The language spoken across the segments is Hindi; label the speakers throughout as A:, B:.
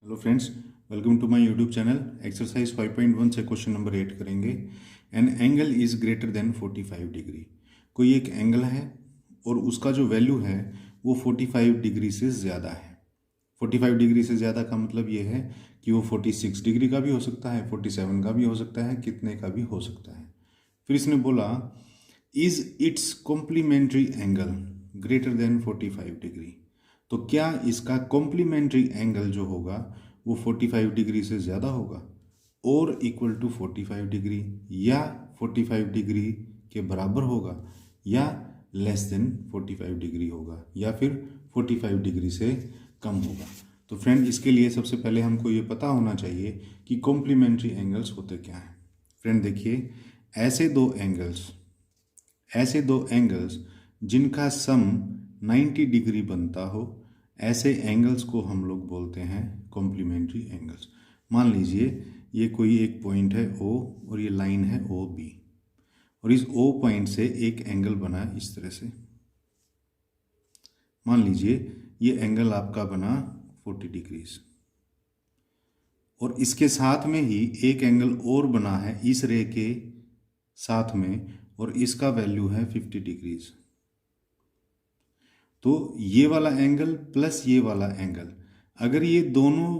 A: Hello friends, welcome to my YouTube channel. Exercise 5.1 से क्वेश्चन नंबर 8 करेंगे। An angle is greater than 45 degree. कोई एक एंगल है और उसका जो वैल्यू है वो 45 डिग्री से ज़्यादा है। 45 डिग्री से ज़्यादा का मतलब ये है कि वो 46 डिग्री का भी हो सकता है, 47 का भी हो सकता है, कितने का भी हो सकता है। फिर इसने बोला is it's complementary angle greater than 45 degree. तो क्या इसका कॉम्प्लीमेंट्री एंगल जो होगा वो 45 डिग्री से ज़्यादा होगा और इक्वल टू 45 डिग्री, या 45 डिग्री के बराबर होगा, या लेस देन 45 डिग्री होगा, या फिर 45 डिग्री से कम होगा। तो फ्रेंड, इसके लिए सबसे पहले हमको ये पता होना चाहिए कि कॉम्प्लीमेंट्री एंगल्स होते क्या हैं। फ्रेंड देखिए, ऐसे दो एंगल्स जिनका सम 90 डिग्री बनता हो, ऐसे एंगल्स को हम लोग बोलते हैं कॉम्प्लीमेंट्री एंगल्स। मान लीजिए ये कोई एक पॉइंट है O और ये लाइन है OB, और इस O पॉइंट से एक एंगल बना इस तरह से। मान लीजिए ये एंगल आपका बना 40 डिग्रीज, और इसके साथ में ही एक एंगल और बना है इस रे के साथ में, और इसका वैल्यू है 50 डिग्रीज। तो ये वाला एंगल प्लस ये वाला एंगल, अगर ये दोनों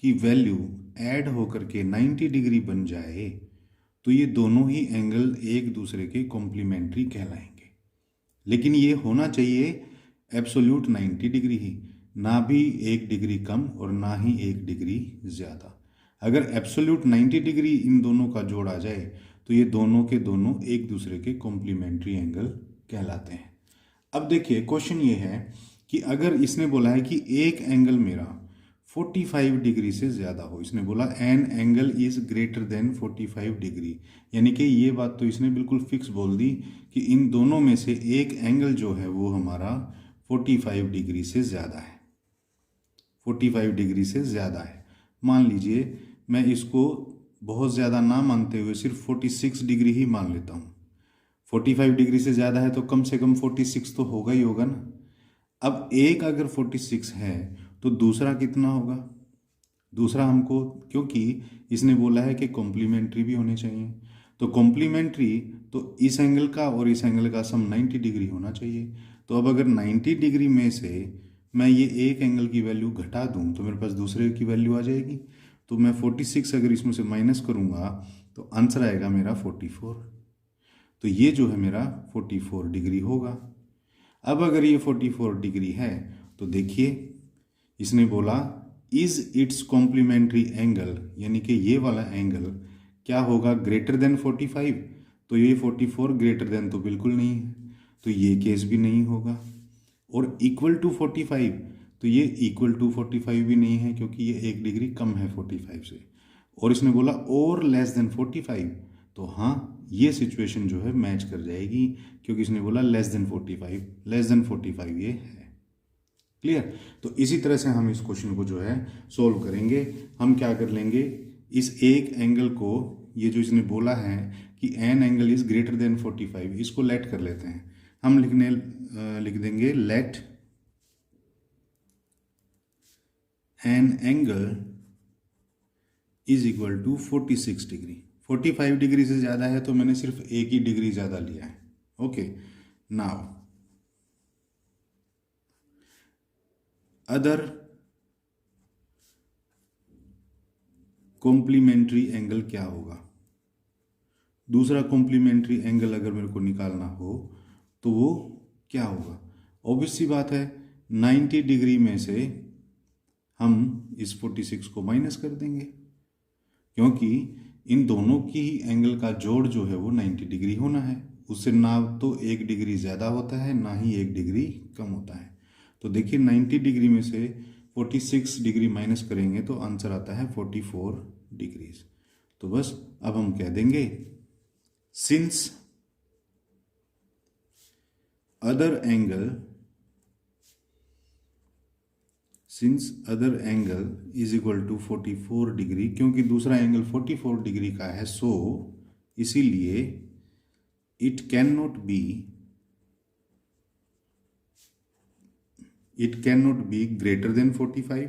A: की वैल्यू ऐड होकर के 90 डिग्री बन जाए तो ये दोनों ही एंगल एक दूसरे के कॉम्प्लीमेंट्री कहलाएंगे। लेकिन ये होना चाहिए एब्सोल्यूट 90 डिग्री ही, ना भी 1 डिग्री कम और ना ही 1 डिग्री ज़्यादा। अगर एब्सोल्यूट 90 डिग्री इन दोनों का जोड़ आ जाए तो ये दोनों के दोनों एक दूसरे के कॉम्प्लीमेंट्री एंगल कहलाते हैं। अब देखिए, क्वेश्चन ये है कि अगर इसने बोला है कि एक एंगल मेरा 45 डिग्री से ज़्यादा हो, इसने बोला N angle is greater than 45 degree, यानी कि ये बात तो इसने बिल्कुल फिक्स बोल दी कि इन दोनों में से एक एंगल जो है वो हमारा 45 डिग्री से ज़्यादा है, 45 डिग्री से ज़्यादा है। मान लीजिए मैं इसको बहुत ज़्यादा ना मानते हुए सिर्फ 46 डिग्री ही मान लेता हूँ। 45 डिग्री से ज़्यादा है तो कम से कम 46 तो होगा ही होगा ना। अब एक अगर 46 है तो दूसरा कितना होगा? दूसरा हमको, क्योंकि इसने बोला है कि कॉम्प्लीमेंट्री भी होने चाहिए, तो कॉम्प्लीमेंट्री तो इस एंगल का और इस एंगल का सम 90 डिग्री होना चाहिए। तो अब अगर 90 डिग्री में से मैं ये एक एंगल की वैल्यू घटा दूं तो मेरे पास दूसरे की वैल्यू आ जाएगी। तो मैं 46 अगर इसमें से माइनस करूंगा तो आंसर आएगा मेरा 44। तो ये जो है मेरा 44 डिग्री होगा। अब अगर ये 44 डिग्री है तो देखिए, इसने बोला इज इट्स कॉम्प्लीमेंट्री एंगल, यानी कि ये वाला एंगल क्या होगा ग्रेटर देन 45। तो ये 44 ग्रेटर देन तो बिल्कुल नहीं है, तो ये केस भी नहीं होगा। और इक्वल टू 45, तो ये इक्वल टू 45 भी नहीं है, क्योंकि ये 1 डिग्री कम है 45 से। और इसने बोला और लेस देन 45, तो हाँ, ये सिचुएशन जो है मैच कर जाएगी, क्योंकि इसने बोला लेस देन 45, लेस देन 45 ये है। क्लियर? तो इसी तरह से हम इस क्वेश्चन को जो है सोल्व करेंगे। हम क्या कर लेंगे, इस एक एंगल को, ये जो इसने बोला है कि an angle is greater than 45, इसको लेट कर लेते हैं। हम लिख देंगे let an angle is equal to 46 degree. 45 degree से ज़्यादा है तो मैंने सिर्फ एक ही डिग्री ज़्यादा लिया है। Okay, now other complementary angle क्या होगा? दूसरा कॉम्प्लीमेंट्री एंगल अगर मेरे को निकालना हो तो वो क्या होगा? ऑब्वियस सी बात है, 90 डिग्री में से हम इस 46 को माइनस कर देंगे, क्योंकि इन दोनों की ही एंगल का जोड़ जो है वो 90 डिग्री होना है। उससे ना तो 1 डिग्री ज़्यादा होता है, ना ही 1 डिग्री कम होता है। तो देखिए, 90 डिग्री में से 46 डिग्री माइनस करेंगे तो आंसर आता है 44 डिग्रीज। तो बस अब हम कह देंगे since other angle is equal to 44 degree, क्योंकि दूसरा एंगल 44 डिग्री का है, सो इसीलिए it can not be greater than 45,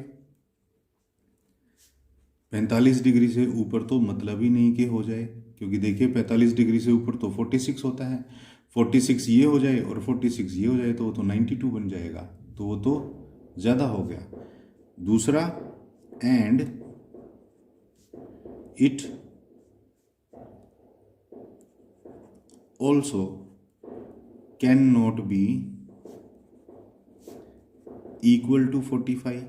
A: 45 degree से ऊपर तो मतलब ही नहीं कि हो जाए, क्योंकि देखिए 45 डिग्री से ऊपर तो 46 होता है। 46 ये हो जाए और 46 ये हो जाए तो वो तो 92 बन जाएगा, तो वो तो ज़्यादा हो गया। दूसरा, and it also can not be equal to 45।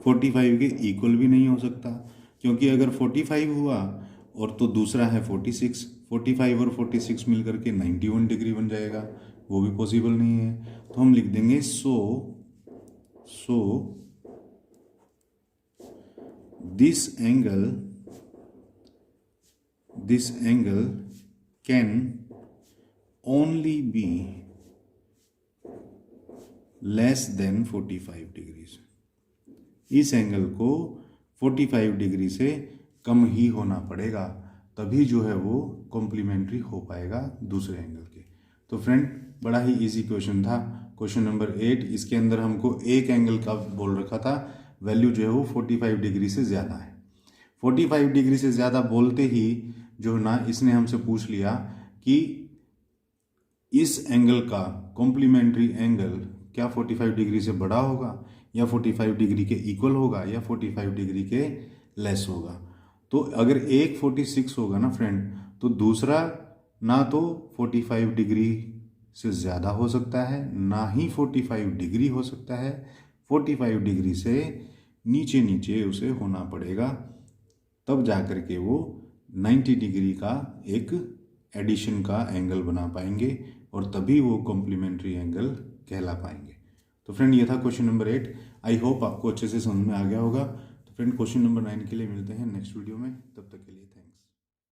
A: 45 के इक्वल भी नहीं हो सकता, क्योंकि अगर 45 हुआ और तो दूसरा है 46, 45 और 46 मिलकर के 91 डिग्री बन जाएगा, वो भी पॉसिबल नहीं है। तो हम लिख देंगे so this angle can only be less than 45 degrees. इस एंगल को 45 डिग्री से कम ही होना पड़ेगा, तभी जो है वो कॉम्प्लीमेंट्री हो पाएगा दूसरे एंगल के। तो फ्रेंड, बड़ा ही इजी क्वेश्चन था, क्वेश्चन नंबर 8। इसके अंदर हमको एक एंगल का बोल रखा था, वैल्यू जो है वो 45 डिग्री से ज़्यादा है। 45 डिग्री से ज़्यादा बोलते ही जो ना इसने हमसे पूछ लिया कि इस एंगल का कॉम्प्लीमेंट्री एंगल क्या 45 डिग्री से बड़ा होगा, या 45 डिग्री के इक्वल होगा, या 45 डिग्री के लेस होगा। तो अगर एक 46 होगा ना फ्रेंड, तो दूसरा ना तो 45 डिग्री से ज़्यादा हो सकता है, ना ही 45 डिग्री हो सकता है। 45 डिग्री से नीचे नीचे उसे होना पड़ेगा, तब जा कर के वो 90 डिग्री का एक एडिशन का एंगल बना पाएंगे, और तभी वो कॉम्प्लीमेंट्री एंगल कहला पाएंगे। तो फ्रेंड, ये था क्वेश्चन नंबर 8। आई होप आपको अच्छे से समझ में आ गया होगा। तो फ्रेंड, क्वेश्चन नंबर 9 के लिए मिलते हैं नेक्स्ट वीडियो में, तब तक के लिए थैंक्स।